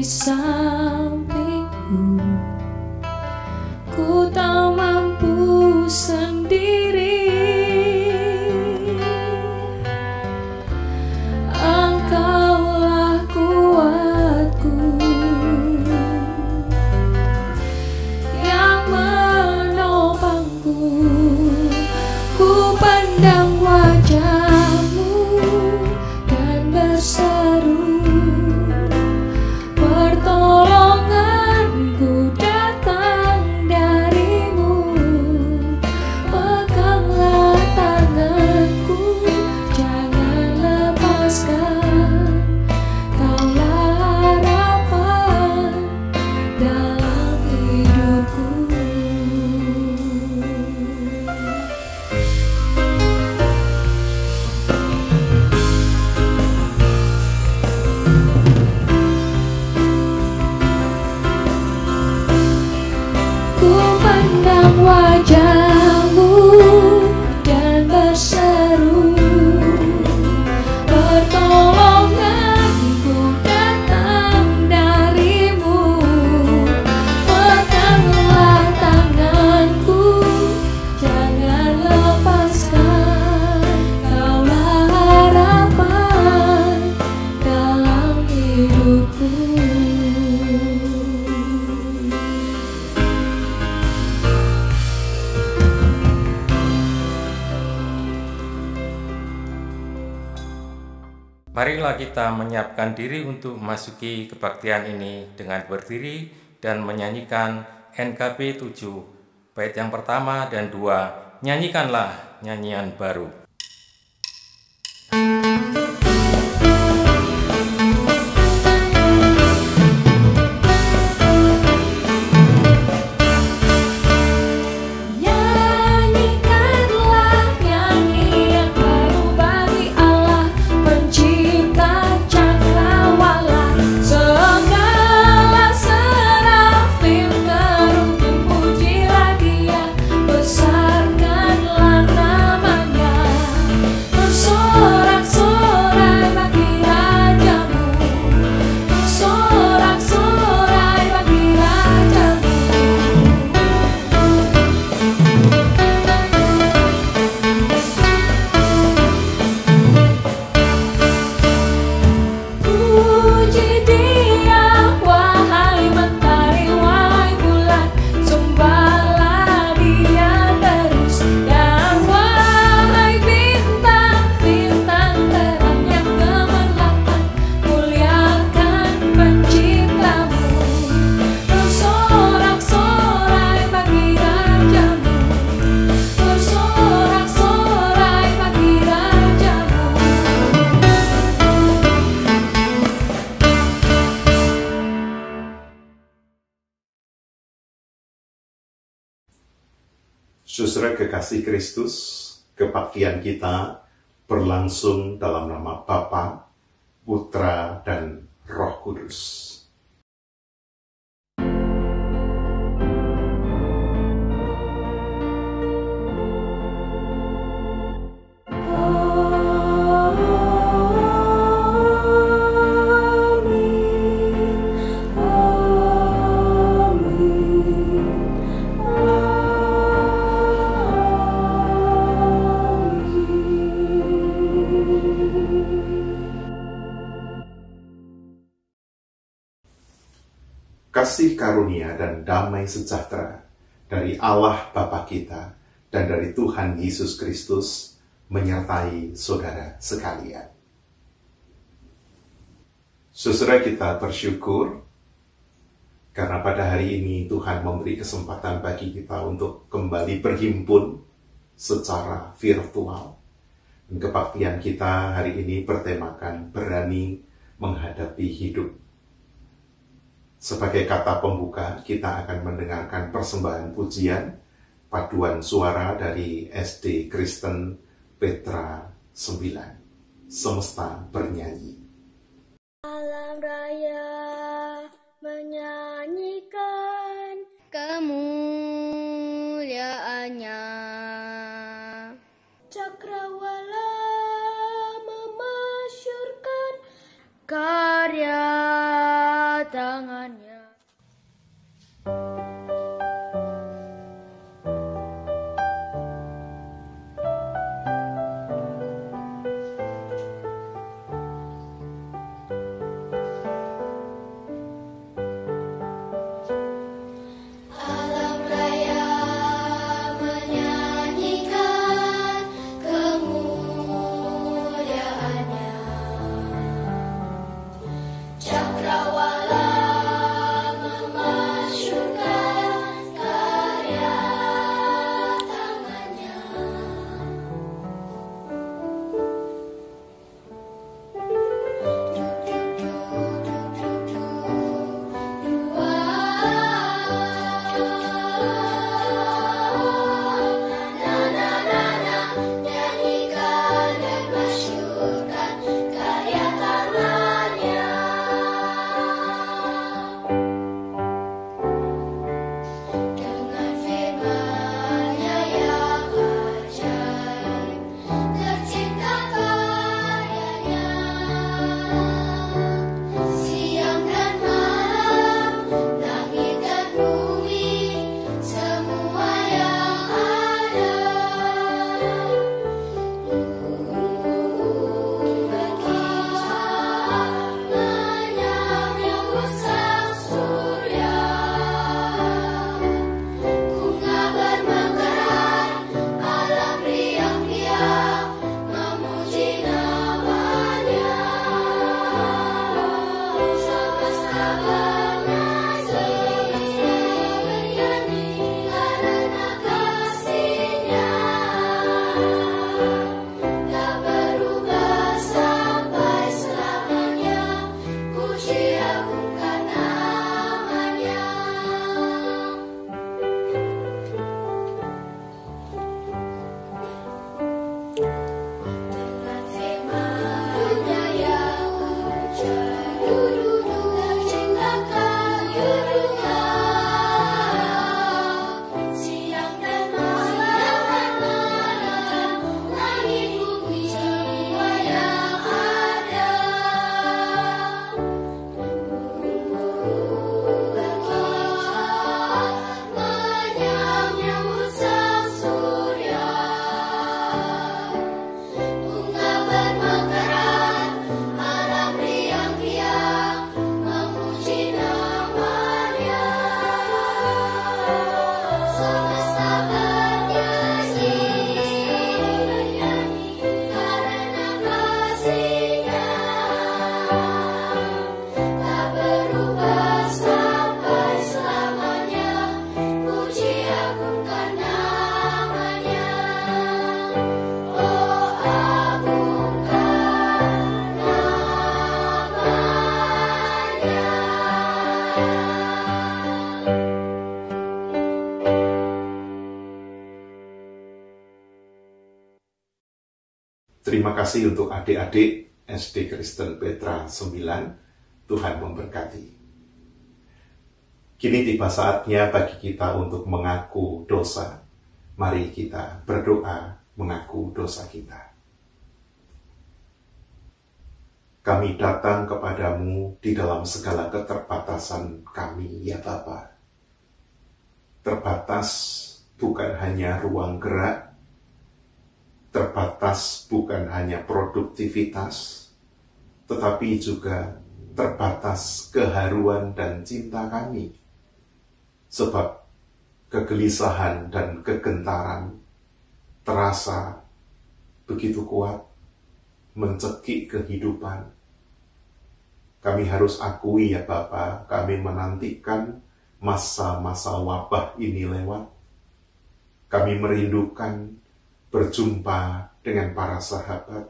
sampingku, ku tak mampu sendiri. Engkaulah kuatku yang menopangku. Ku pandang wajah-Mu dan berseru, pertolonganku datang dari-Mu. Peganglah tanganku, jangan lepaskan. Kaulah harapan dalam hidupku. Ku pandang wajah-Mu dan berseru, pertolonganku datang dari-Mu. Peganglah tanganku, jangan lepaskan. Kaulah harapan dalam hidupku. Marilah kita menyiapkan diri untuk memasuki kebaktian ini dengan berdiri dan menyanyikan NKB 7, bait yang pertama dan 2, nyanyikanlah nyanyian baru. Nyanyikanlah nyanyian baru bagi Allah, pencipta cakrawala. Segala serafim teruntuk pujilah Dia, besarkanlah namanya. Bersorak-sorai bagi Raja-Mu, bersorak-sorai bagi Raja-Mu. Puji Dia, wahai mentari, wahai bulan, sembahlah Dia terus. Dan wahai bintang-bintang terang yang gemerlapan, muliakan Pencipta-Mu. Bersorak-sorai bagi Raja-Mu, bersorak-sorai bagi Raja-Mu. Saudara kekasih Kristus, kebaktian kita berlangsung dalam nama Bapa, Putra, dan Roh Kudus. Kasih karunia dan damai sejahtera dari Allah Bapa kita dan dari Tuhan Yesus Kristus menyertai saudara sekalian. Saudara, kita bersyukur karena pada hari ini Tuhan memberi kesempatan bagi kita untuk kembali berhimpun secara virtual. Dan kebaktian kita hari ini bertemakan berani menghadapi hidup. Sebagai kata pembuka, kita akan mendengarkan persembahan pujian paduan suara dari SD Kristen Petra 9. Semesta bernyanyi. Alam raya menyanyikan kemuliaannya. Cakrawala memasyurkan karya tangannya. Alam raya menyanyikan kemuliaannya, cakrawala memasyurkan karya tangannya. Nyanyikan dan masyurkan karya tangannya. Dengan firman-Nya yang ajaib, tercipta karyanya. Siang dan malam, langit dan bumi, semua yang ada. Berkilau menyambar sang surya, bunga bermekaran, alam riang-riang memuji namanya. Semesta bernyanyi karena kasih-Nya, tak berubah sampai selamanya. Puji agungkan namanya. Dengan firman-Nya yang ajaib, terciptakan dunia. Siang dan malam, langit bumi, semua yang ada. Berkilau menyambut sang surya, bunga bermekaran, alam riang-riang memuji namanya. Semesta bernyanyi karena kasih-Nya, tak berubah sampai selamanya. Puji agungkan namanya. Oh, agungkan namanya. Terima kasih untuk adik-adik SD Kristen Petra 9. Tuhan memberkati. Kini tiba saatnya bagi kita untuk mengaku dosa. Mari kita berdoa mengaku dosa kita. Kami datang kepadamu di dalam segala keterbatasan kami, ya Bapa. Terbatas bukan hanya ruang gerak, terbatas bukan hanya produktivitas, tetapi juga terbatas keharuan dan cinta kami. Sebab kegelisahan dan kegentaran terasa begitu kuat mencekik kehidupan. Kami harus akui, ya Bapa, kami menantikan masa-masa wabah ini lewat. Kami merindukan berjumpa dengan para sahabat,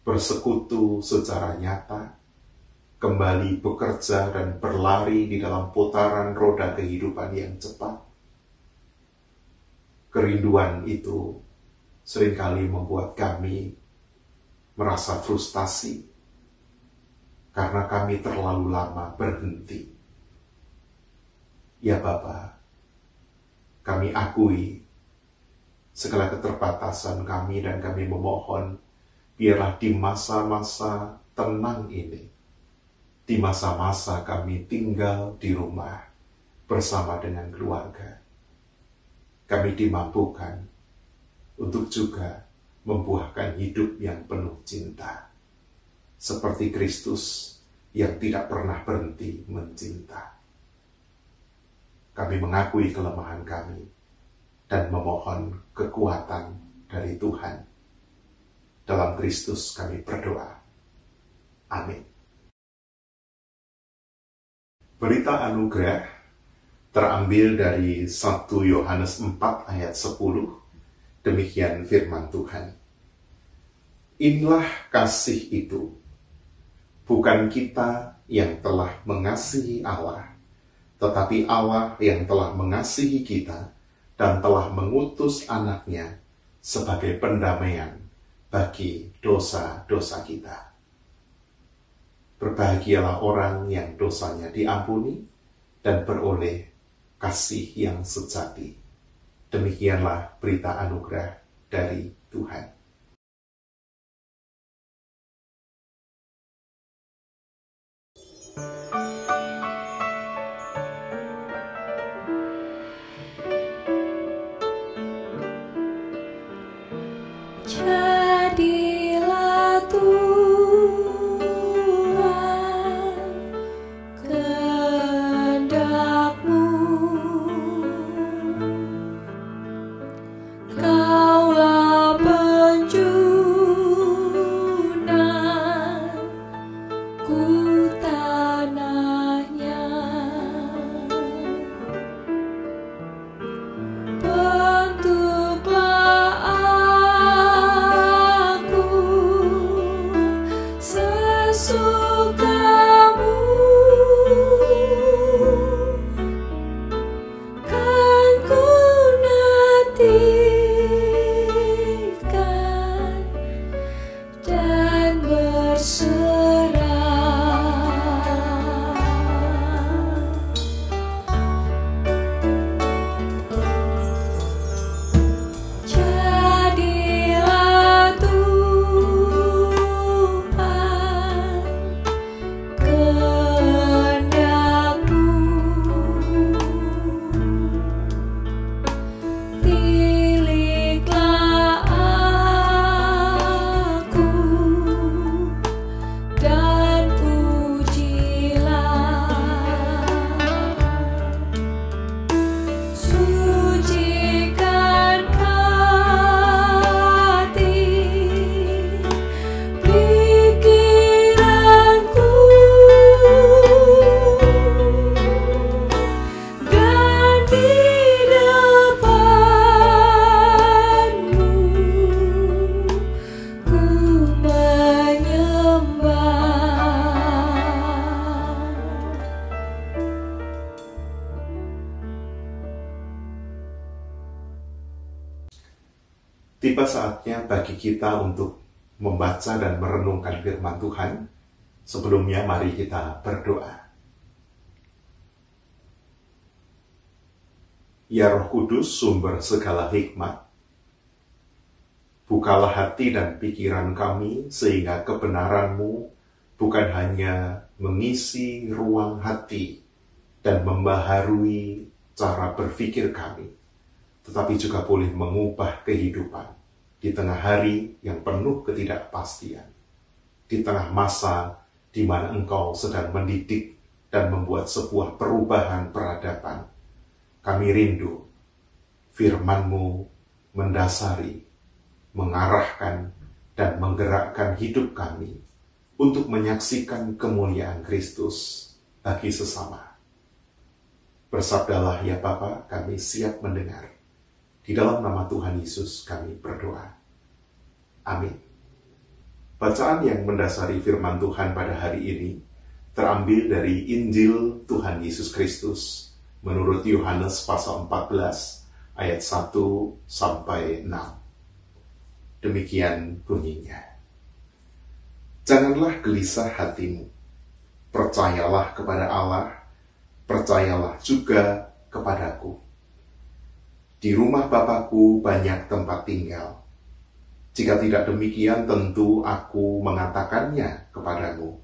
bersekutu secara nyata, kembali bekerja dan berlari di dalam putaran roda kehidupan yang cepat. Kerinduan itu seringkali membuat kami merasa frustasi karena kami terlalu lama berhenti. Ya Bapa, kami akui segala keterbatasan kami dan kami memohon biarlah di masa-masa tenang ini di masa-masa kami tinggal di rumah bersama dengan keluarga. Kami dimampukan untuk juga membuahkan hidup yang penuh cinta, seperti Kristus yang tidak pernah berhenti mencinta. Kami mengakui kelemahan kami dan memohon kekuatan dari Tuhan. Dalam Kristus kami berdoa. Amin. Berita anugerah terambil dari 1 Yohanes 4 ayat 10. Demikian firman Tuhan. Inilah kasih itu, bukan kita yang telah mengasihi Allah, tetapi Allah yang telah mengasihi kita dan telah mengutus anaknya sebagai pendamaian bagi dosa-dosa kita. Berbahagialah orang yang dosanya diampuni dan beroleh kasih yang sejati. Demikianlah berita anugerah dari Tuhan. Jadilah Tuhan kehendak-Mu, Kaulah penjunanku tanahnya. Bentuklah aku sesuka-Mu, kan ku nantikan dan berserah. Jadilah Tuhan kehendak-Mu, tiliklah aku dan ujilah, sucikan hati pikiranku, dan di depan-Mu ku menyembah. Tiba saatnya bagi kita untuk membaca dan merenungkan firman Tuhan. Sebelumnya mari kita berdoa. Ya Roh Kudus, sumber segala hikmat, bukalah hati dan pikiran kami sehingga kebenaran-Mu bukan hanya mengisi ruang hati dan membaharui cara berpikir kami, tetapi juga boleh mengubah kehidupan di tengah hari yang penuh ketidakpastian, di tengah masa di mana Engkau sedang mendidik dan membuat sebuah perubahan peradaban. Kami rindu firman-Mu mendasari, mengarahkan, dan menggerakkan hidup kami untuk menyaksikan kemuliaan Kristus bagi sesama. Bersabdalah ya Bapa, kami siap mendengar. Di dalam nama Tuhan Yesus kami berdoa. Amin. Bacaan yang mendasari firman Tuhan pada hari ini terambil dari Injil Tuhan Yesus Kristus menurut Yohanes pasal 14 ayat 1 sampai 6. Demikian bunyinya. Janganlah gelisah hatimu. Percayalah kepada Allah, percayalah juga kepadaku. Di rumah Bapakku banyak tempat tinggal. Jika tidak demikian, tentu aku mengatakannya kepadamu.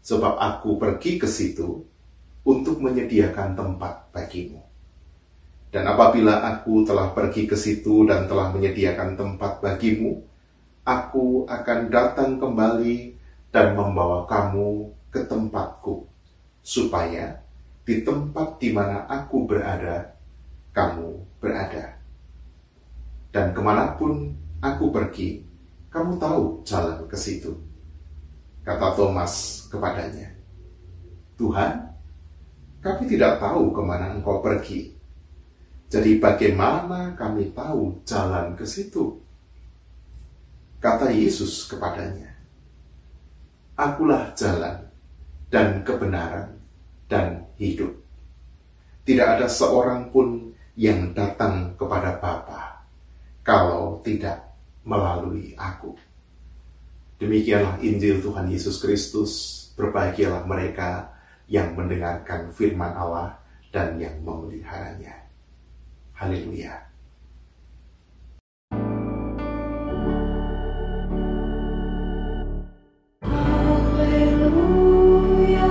sebab aku pergi ke situ untuk menyediakan tempat bagimu. Dan apabila aku telah pergi ke situ dan telah menyediakan tempat bagimu, aku akan datang kembali dan membawa kamu ke tempatku, supaya di tempat di mana aku berada, kamu berada. Dan kemanapun aku pergi, kamu tahu jalan ke situ. Kata Thomas kepadanya, Tuhan, kami tidak tahu kemana engkau pergi. Jadi bagaimana kami tahu jalan ke situ? Kata Yesus kepadanya, Akulah jalan dan kebenaran dan hidup. Tidak ada seorang pun yang datang kepada Bapa kalau tidak melalui aku. Demikianlah Injil Tuhan Yesus Kristus. Berbahagialah mereka yang mendengarkan firman Allah dan yang memeliharanya. Haleluya. Haleluya,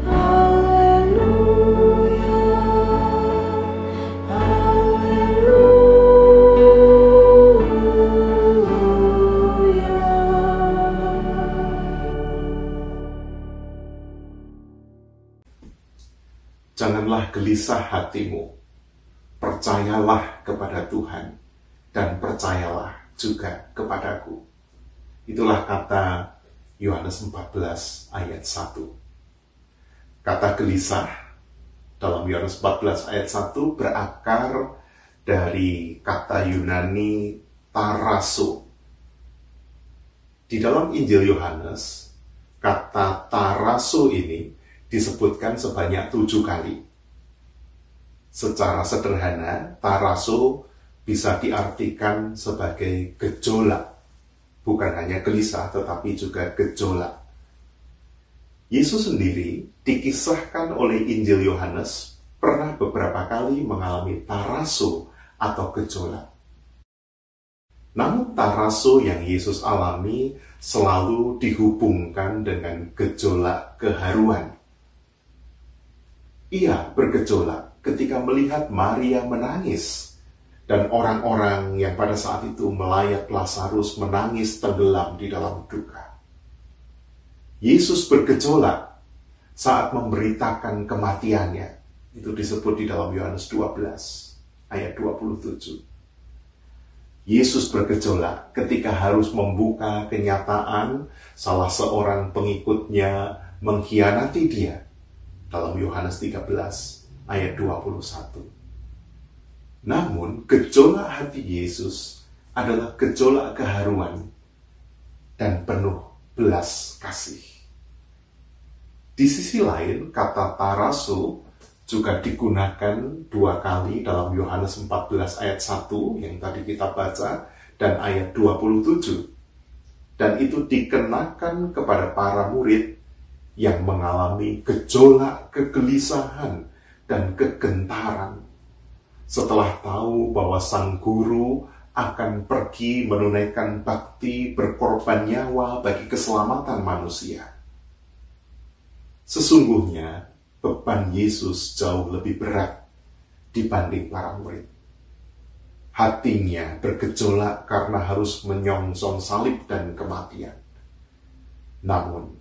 haleluya, Janganlah gelisah hatimu, percayalah kepada Tuhan, dan percayalah juga kepadaku. Itulah kata Yohanes 14 ayat 1. Kata gelisah dalam Yohanes 14 ayat 1 berakar dari kata Yunani taraso. Di dalam Injil Yohanes, kata taraso ini disebutkan sebanyak 7 kali. Secara sederhana, taraso bisa diartikan sebagai gejolak. Bukan hanya gelisah, tetapi juga gejolak. Yesus sendiri dikisahkan oleh Injil Yohanes pernah beberapa kali mengalami taraso atau gejolak. Namun taraso yang Yesus alami selalu dihubungkan dengan gejolak keharuan. Ia bergejolak ketika melihat Maria menangis, dan orang-orang yang pada saat itu melayat Lazarus menangis tenggelam di dalam duka. Yesus bergejolak saat memberitakan kematiannya. Itu disebut di dalam Yohanes 12 ayat 27. Yesus bergejolak ketika harus membuka kenyataan salah seorang pengikutnya mengkhianati dia dalam Yohanes 13 ayat 21. Namun, gejolak hati Yesus adalah gejolak keharuan dan penuh belas kasih. Di sisi lain, kata taraso juga digunakan 2 kali dalam Yohanes 14 ayat 1 yang tadi kita baca dan ayat 27. Dan itu dikenakan kepada para murid yang mengalami gejolak kegelisahan dan kegentaran setelah tahu bahwa sang guru akan pergi menunaikan bakti berkorban nyawa bagi keselamatan manusia. Sesungguhnya beban Yesus jauh lebih berat dibanding para murid. Hatinya bergejolak karena harus menyongsong salib dan kematian. Namun,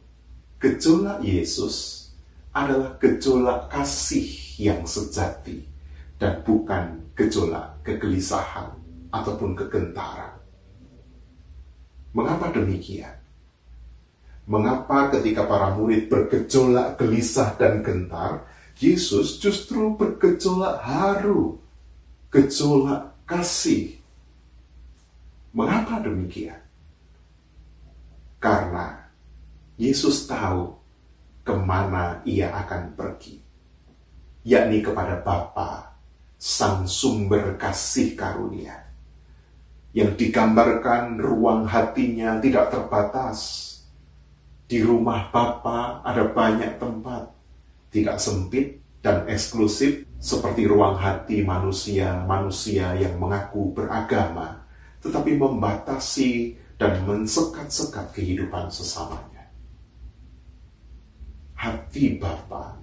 gejolak Yesus adalah gejolak kasih yang sejati dan bukan gejolak kegelisahan ataupun kegentaran. Mengapa demikian? Mengapa ketika para murid bergejolak gelisah dan gentar, Yesus justru bergejolak haru, gejolak kasih? Mengapa demikian? Karena Yesus tahu kemana ia akan pergi, yakni kepada Bapa, Sang sumber kasih karunia, yang digambarkan ruang hatinya tidak terbatas. Di rumah Bapa ada banyak tempat, tidak sempit dan eksklusif seperti ruang hati manusia yang mengaku beragama, tetapi membatasi dan mensekat-sekat kehidupan sesamanya. hati Bapa,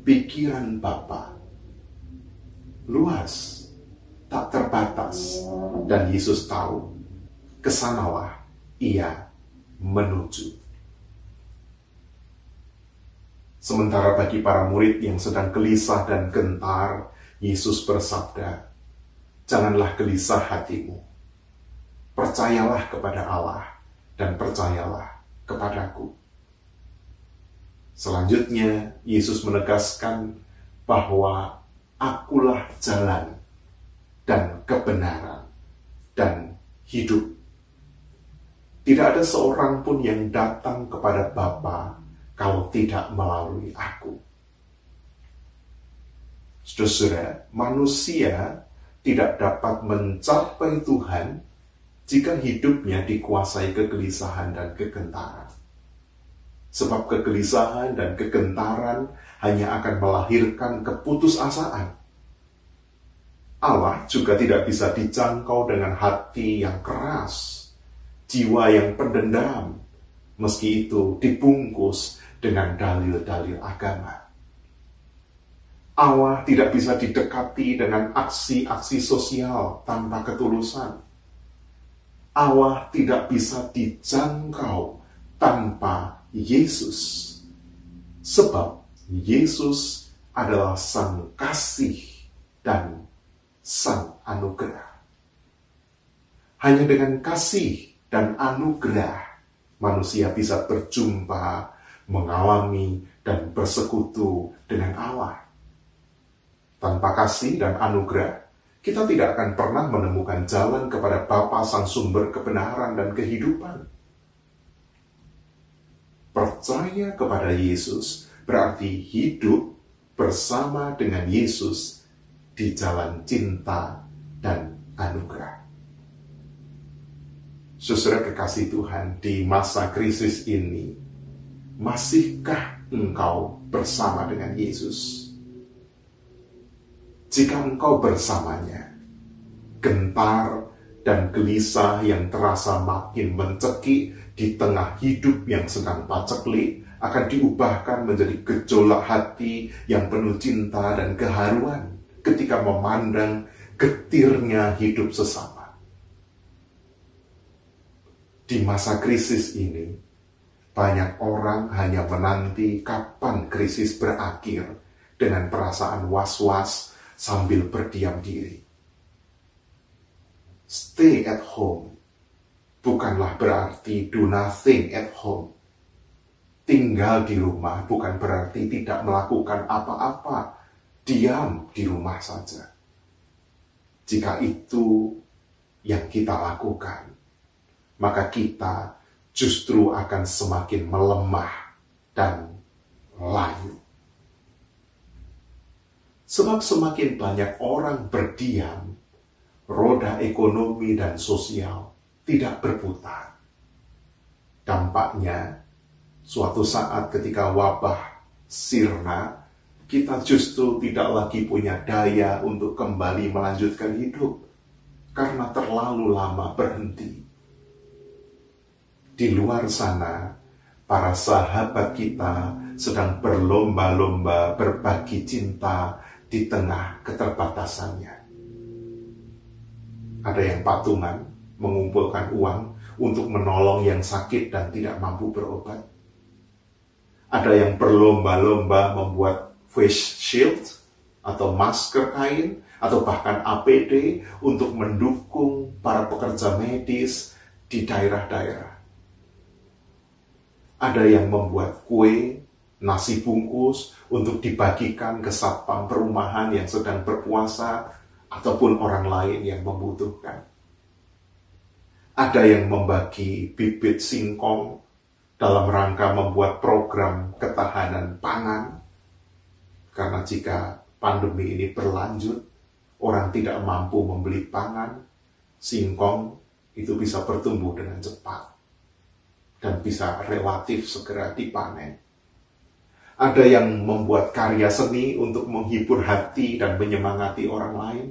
pikiran Bapa luas, tak terbatas, dan Yesus tahu kesanalah ia menuju. Sementara bagi para murid yang sedang gelisah dan gentar, Yesus bersabda, "Janganlah gelisah hatimu. Percayalah kepada Allah dan percayalah kepadaku." Selanjutnya, Yesus menegaskan bahwa akulah jalan dan kebenaran dan hidup. Tidak ada seorang pun yang datang kepada Bapa kalau tidak melalui aku. Saudara, manusia tidak dapat mencapai Tuhan jika hidupnya dikuasai kegelisahan dan kegentaran. Sebab kegelisahan dan kegentaran hanya akan melahirkan keputusasaan. Allah juga tidak bisa dijangkau dengan hati yang keras, jiwa yang pendendam, meski itu dibungkus dengan dalil-dalil agama. Allah tidak bisa didekati dengan aksi-aksi sosial tanpa ketulusan. Allah tidak bisa dijangkau tanpa Yesus. Sebab Yesus adalah Sang Kasih dan Sang Anugerah. Hanya dengan kasih dan anugerah, manusia bisa berjumpa, mengalami, dan bersekutu dengan Allah. Tanpa kasih dan anugerah, kita tidak akan pernah menemukan jalan kepada Bapa Sang Sumber kebenaran dan kehidupan. Percaya kepada Yesus berarti hidup bersama dengan Yesus di jalan cinta dan anugerah. Saudara kekasih Tuhan, di masa krisis ini, masihkah engkau bersama dengan Yesus? Jika engkau bersamanya, gentar dan gelisah yang terasa makin mencekik di tengah hidup yang sedang paceklik akan diubahkan menjadi gejolak hati yang penuh cinta dan keharuan ketika memandang getirnya hidup sesama. Di masa krisis ini, banyak orang hanya menanti kapan krisis berakhir dengan perasaan was-was sambil berdiam diri. Stay at home bukanlah berarti do nothing at home. Tinggal di rumah bukan berarti tidak melakukan apa-apa, diam di rumah saja. Jika itu yang kita lakukan, maka kita justru akan semakin melemah dan layu. Sebab semakin banyak orang berdiam, roda ekonomi dan sosial tidak berputar. Dampaknya, suatu saat ketika wabah sirna, kita justru tidak lagi punya daya untuk kembali melanjutkan hidup karena terlalu lama berhenti. Di luar sana, para sahabat kita sedang berlomba-lomba berbagi cinta di tengah keterbatasannya. Ada yang patungan mengumpulkan uang untuk menolong yang sakit dan tidak mampu berobat. Ada yang berlomba-lomba membuat face shield atau masker kain atau bahkan APD untuk mendukung para pekerja medis di daerah-daerah. Ada yang membuat kue, nasi bungkus untuk dibagikan ke satpam perumahan yang sedang berpuasa ataupun orang lain yang membutuhkan. Ada yang membagi bibit singkong dalam rangka membuat program ketahanan pangan. Karena jika pandemi ini berlanjut, orang tidak mampu membeli pangan, singkong itu bisa bertumbuh dengan cepat dan bisa relatif segera dipanen. Ada yang membuat karya seni untuk menghibur hati dan menyemangati orang lain.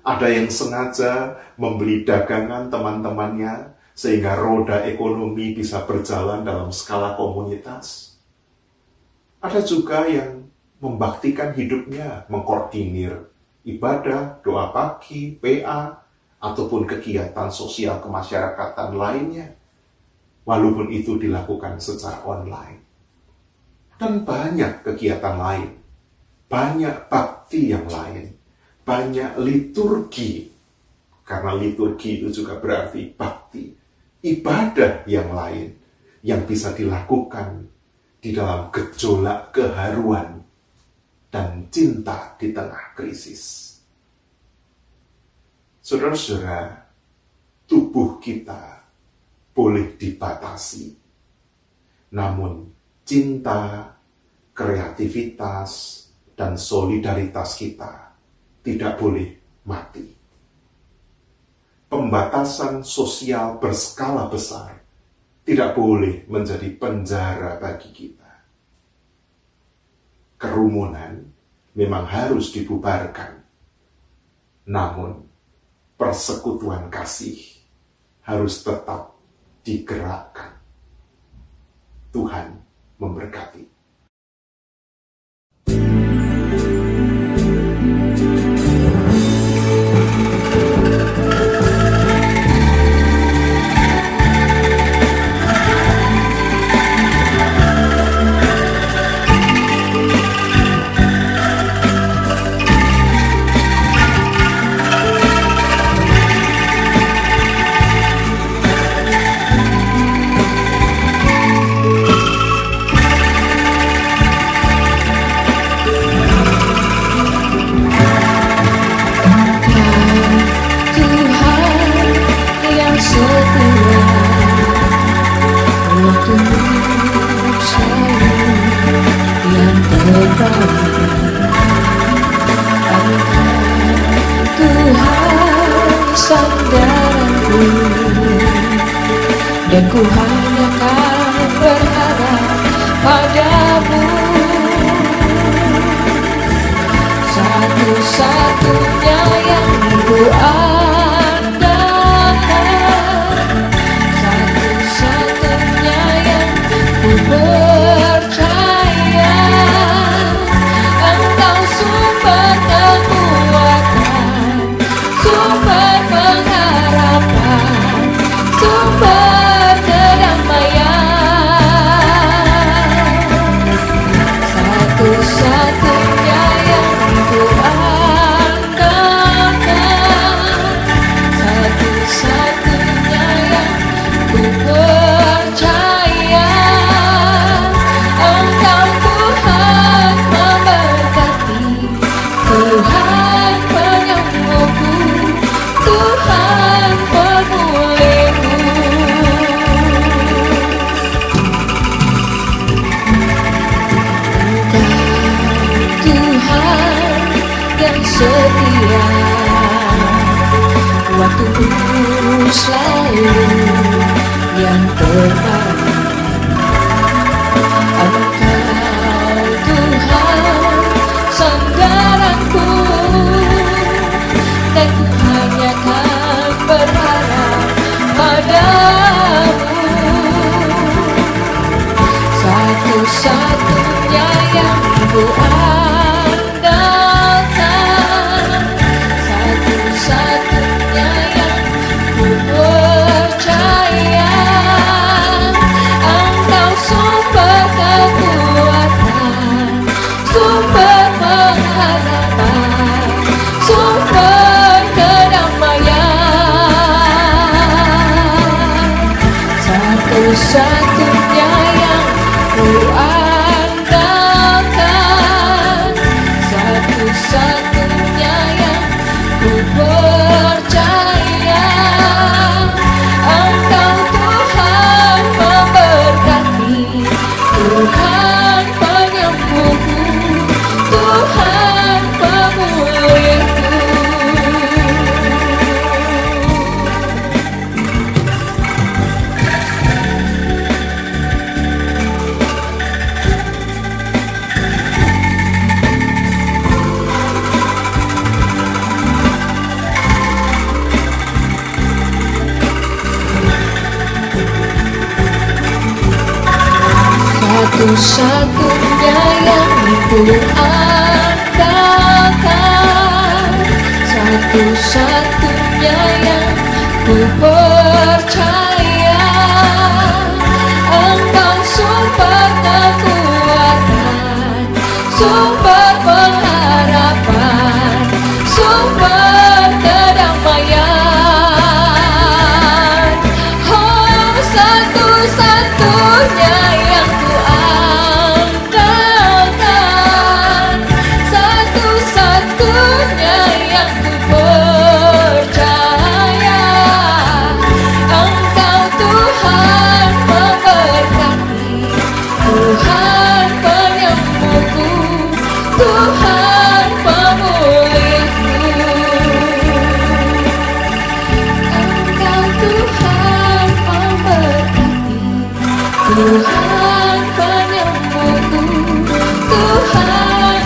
Ada yang sengaja membeli dagangan teman-temannya sehingga roda ekonomi bisa berjalan dalam skala komunitas. Ada juga yang membaktikan hidupnya, mengkoordinir ibadah, doa pagi, PA, ataupun kegiatan sosial kemasyarakatan lainnya, walaupun itu dilakukan secara online. Dan banyak kegiatan lain, banyak bakti yang lain, banyak liturgi, karena liturgi itu juga berarti bakti, ibadah yang lain yang bisa dilakukan di dalam gejolak keharuan dan cinta di tengah krisis. Saudara-saudara, tubuh kita boleh dibatasi, namun cinta, kreativitas, dan solidaritas kita tidak boleh mati. Pembatasan sosial berskala besar tidak boleh menjadi penjara bagi kita. Kerumunan memang harus dibubarkan, namun persekutuan kasih harus tetap digerakkan. Tuhan memberkati. Sandaranku, dan ku hanya akan berharap padamu. Satu-satunya yang ku andalkan, satu-satunya yang ku percaya. Engkau sumber kekuatan, sumber pengharapan, sumber kedamaian. Satu-satunya yang ku andalkan, satu-satunya yang ku percaya. Engkau Tuhan memberkati, Tuhan penyembuhku, Tuhan pemulihku. Engkau Tuhan yang setia, waktumu selalu yang terbaik. Engkau Tuhan sandaranku, dan ku hanya akan berharap padamu. Satu-satunya yang ku andalkan, satu-satunya yang ku percaya. Engkau sumber kekuatan, sumber pengharapan, sumber kedamaian. Satu-satunya yang ku andalkan, satu-satunya yang ku percaya. Engkau Tuhan memberkati, Tuhan penyembuhku, Tuhan pemulihku. Satu-satunya andalkan, satu-satunya yang ku percaya. Engkau sumber kekuatan, sumber pengharapan, sumber kedamaian. Oh, satu-satunya yang ku andalkan, satu-satunya yang ku percaya. Engkau Tuhan memberkati, Tuhan penyembuhku, Tuhan pemulihku. Engkau Tuhan memberkati, Tuhan penyembuhku, Tuhan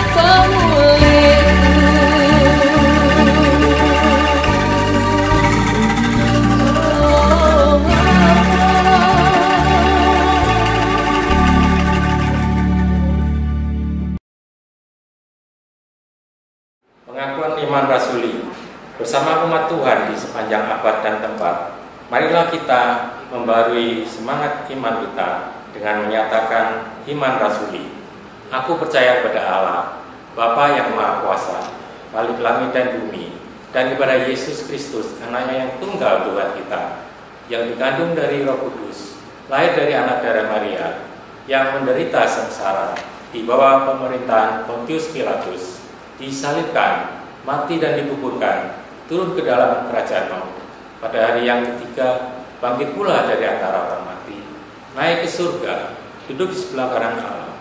Pengakuan iman rasuli bersama umat Tuhan di sepanjang abad dan tempat. Marilah kita membarui semangat iman kita dengan menyatakan iman rasuli. Aku percaya pada Allah, Bapa yang Maha Kuasa, Khalik langit dan bumi, dan kepada Yesus Kristus, anaknya yang tunggal Tuhan kita, yang dikandung dari Roh Kudus, lahir dari anak darah Maria, yang menderita sengsara di bawah pemerintahan Pontius Pilatus, disalibkan, mati dan dikuburkan, turun ke dalam kerajaan maut. Pada hari yang ketiga, bangkit pula dari antara orang mati, naik ke surga, duduk di sebelah kanan Allah,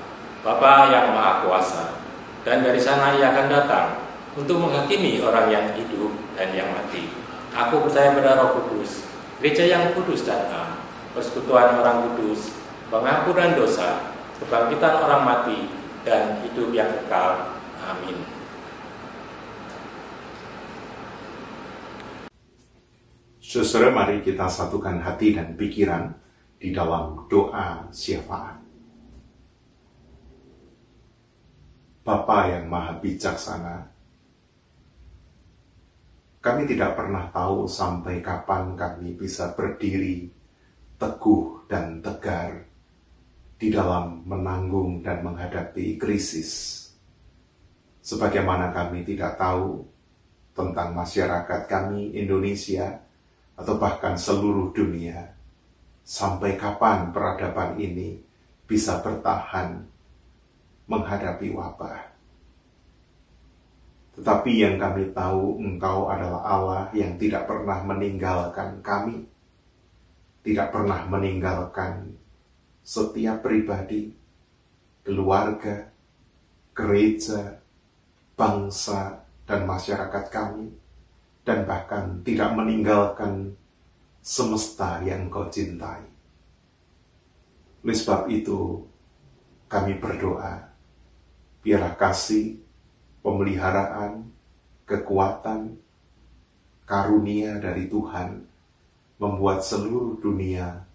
Bapa yang Maha Kuasa, dan dari sana Ia akan datang untuk menghakimi orang yang hidup dan yang mati. Aku percaya pada Roh Kudus, gereja yang kudus dan am, persekutuan orang kudus, pengampunan dosa, kebangkitan orang mati, dan hidup yang kekal. Amin. Saudara, mari kita satukan hati dan pikiran di dalam doa syafaat. Bapa yang Maha Bijaksana, kami tidak pernah tahu sampai kapan kami bisa berdiri teguh dan tegar di dalam menanggung dan menghadapi krisis. Sebagaimana kami tidak tahu tentang masyarakat kami Indonesia atau bahkan seluruh dunia, sampai kapan peradaban ini bisa bertahan menghadapi wabah. Tetapi yang kami tahu, Engkau adalah Allah yang tidak pernah meninggalkan kami, tidak pernah meninggalkan setiap pribadi, keluarga, gereja, bangsa, dan masyarakat kami, dan bahkan tidak meninggalkan semesta yang Kau cintai. Oleh sebab itu, kami berdoa, biarlah kasih, pemeliharaan, kekuatan, karunia dari Tuhan membuat seluruh dunia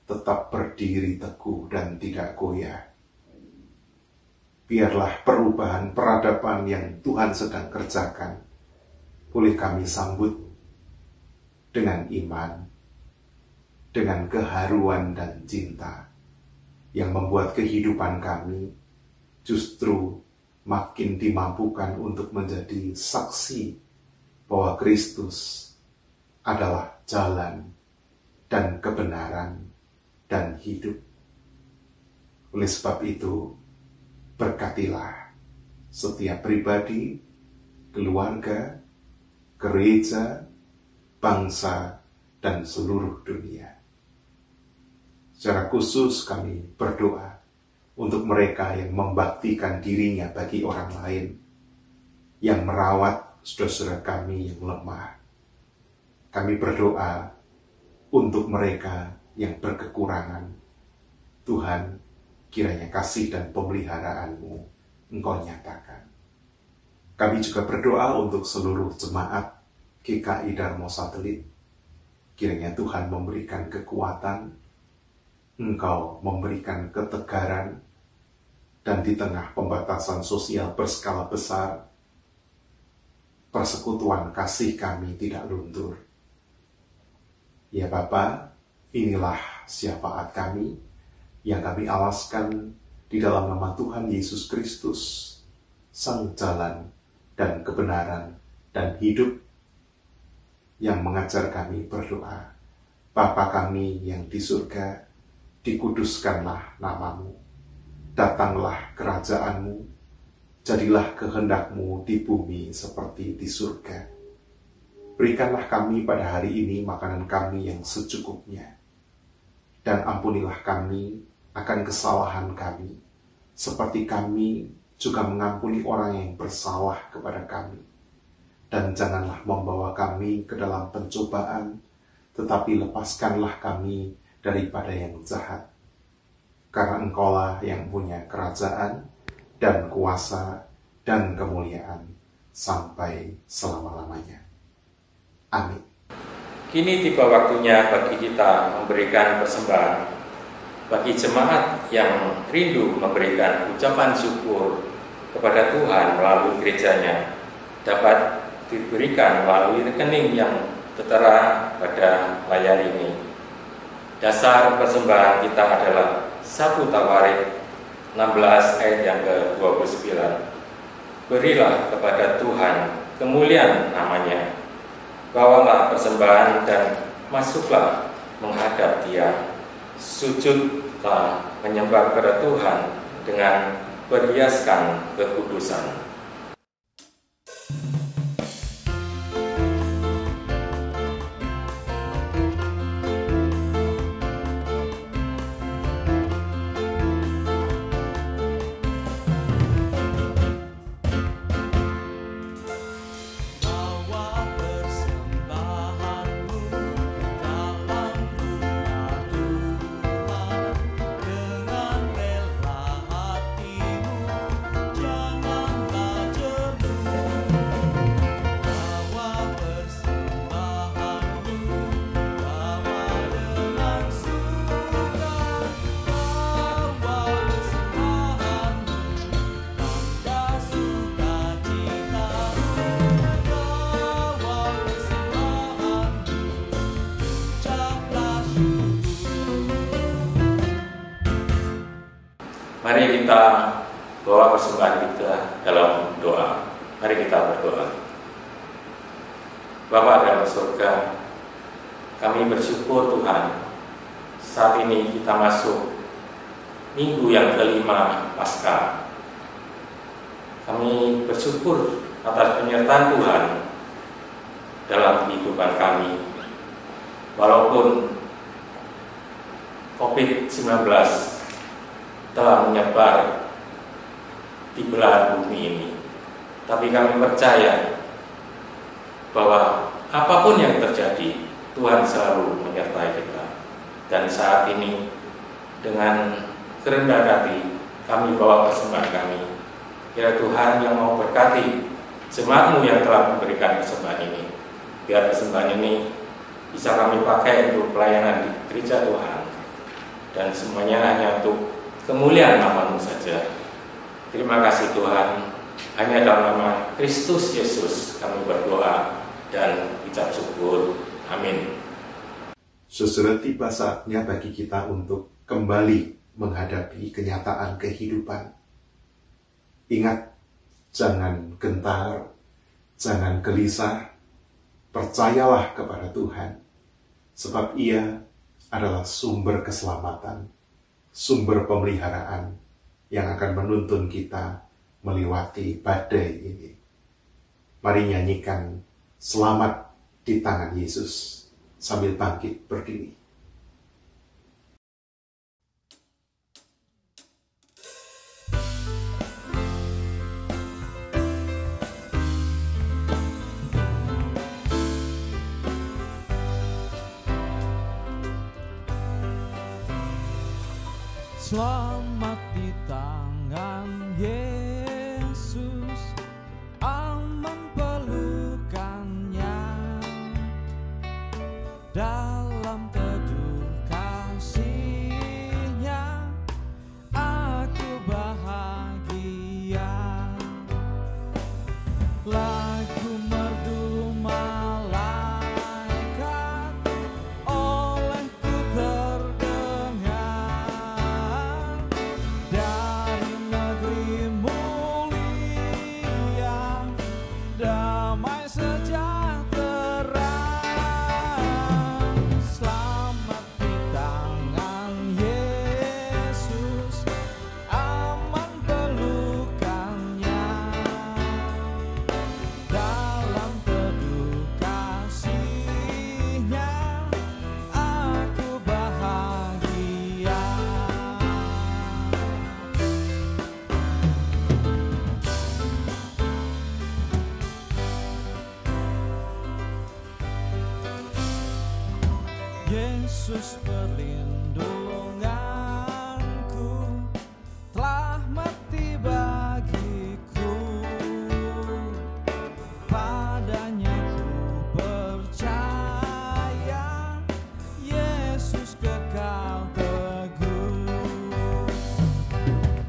tetap berdiri teguh dan tidak goyah. Biarlah perubahan peradaban yang Tuhan sedang kerjakan boleh kami sambut dengan iman, dengan keharuan dan cinta, yang membuat kehidupan kami justru makin dimampukan untuk menjadi saksi bahwa Kristus adalah jalan dan kebenaran dan hidup. Oleh sebab itu, berkatilah setiap pribadi, keluarga, gereja, bangsa, dan seluruh dunia. Secara khusus kami berdoa untuk mereka yang membaktikan dirinya bagi orang lain, yang merawat saudara-saudara kami yang lemah. Kami berdoa untuk mereka yang berkekurangan. Tuhan, kiranya kasih dan pemeliharaan-Mu Engkau nyatakan. Kami juga berdoa untuk seluruh jemaat GKI Darmo Satelit. Kiranya Tuhan memberikan kekuatan, Engkau memberikan ketegaran, dan di tengah pembatasan sosial berskala besar, persekutuan kasih kami tidak luntur. Ya Bapa, inilah syafaat kami yang kami alaskan di dalam nama Tuhan Yesus Kristus, Sang Jalan dan Kebenaran dan Hidup, yang mengajar kami berdoa. Bapa kami yang di surga, dikuduskanlah namamu. Datanglah kerajaanmu, jadilah kehendakmu di bumi seperti di surga. Berikanlah kami pada hari ini makanan kami yang secukupnya. Dan ampunilah kami akan kesalahan kami, seperti kami juga mengampuni orang yang bersalah kepada kami. Dan janganlah membawa kami ke dalam pencobaan, tetapi lepaskanlah kami daripada yang jahat. Karena Engkaulah yang punya kerajaan dan kuasa dan kemuliaan sampai selama-lamanya. Amin. Kini tiba waktunya bagi kita memberikan persembahan. Bagi jemaat yang rindu memberikan ucapan syukur kepada Tuhan melalui gerejanya, dapat diberikan melalui rekening yang tertera pada layar ini. Dasar persembahan kita adalah 1 Tawarik 16 ayat yang ke-29. Berilah kepada Tuhan kemuliaan namanya. Bawalah persembahan dan masuklah menghadap Dia. Sujudlah menyembah kepada Tuhan dengan berhiaskan kekudusan. Mari kita bawa persembahan kita dalam doa. Mari kita berdoa. Bapa dalam surga, kami bersyukur Tuhan, saat ini kita masuk minggu yang kelima Paskah. Kami bersyukur atas penyertaan Tuhan dalam kehidupan kami. Walaupun COVID-19 telah menyebar di belahan bumi ini, tapi kami percaya bahwa apapun yang terjadi, Tuhan selalu menyertai kita. Dan saat ini dengan kerendahan hati kami bawa persembahan kami. Biar Tuhan yang mau berkati jemaat-Mu yang telah memberikan persembahan ini. Biar persembahan ini bisa kami pakai untuk pelayanan di gereja Tuhan, dan semuanya hanya untuk kemuliaan nama-Mu saja. Terima kasih Tuhan. Hanya dalam nama Kristus Yesus kami berdoa dan ucap syukur. Amin. Sudah tiba saatnya bagi kita untuk kembali menghadapi kenyataan kehidupan. Ingat, jangan gentar, jangan gelisah. Percayalah kepada Tuhan, sebab Ia adalah sumber keselamatan, sumber pemeliharaan yang akan menuntun kita melewati badai ini. Mari nyanyikan Selamat di Tangan Yesus sambil bangkit berdiri. Selamat di tangan Yesus, aman pelukannya, dalam teduh kasih-Nya aku bahagia. Yesus perlindunganku, telah mati bagiku. Padanya ku percaya, Yesus kekal teguh.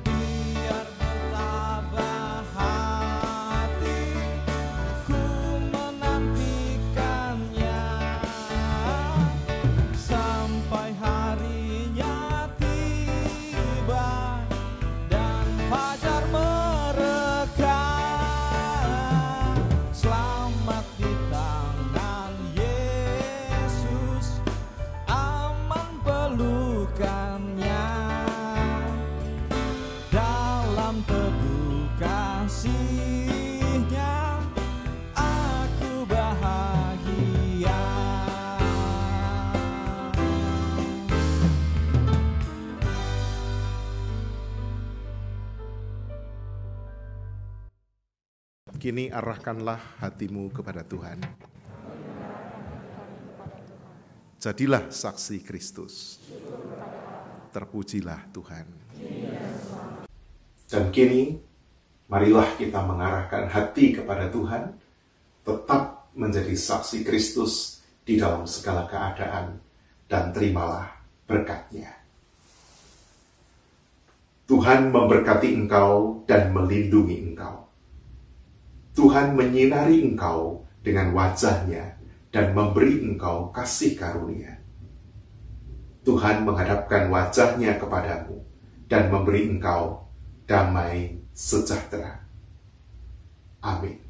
Biar bertabah hati, ku menantikannya sampai harinya tiba dan fajar merekah. Selamat di tangan Yesus, aman pelukannya. Dalam teduh kasih-Nya, aku bahagia. Kini arahkanlah hatimu kepada Tuhan. Jadilah saksi Kristus. Terpujilah Tuhan. Dan kini, marilah kita mengarahkan hati kepada Tuhan, tetap menjadi saksi Kristus di dalam segala keadaan, dan terimalah berkat-Nya. Tuhan memberkati engkau dan melindungi engkau. Tuhan menyinari engkau dengan wajah-Nya dan memberi engkau kasih karunia. Tuhan menghadapkan wajah-Nya kepadamu dan memberi engkau damai sejahtera. Amin.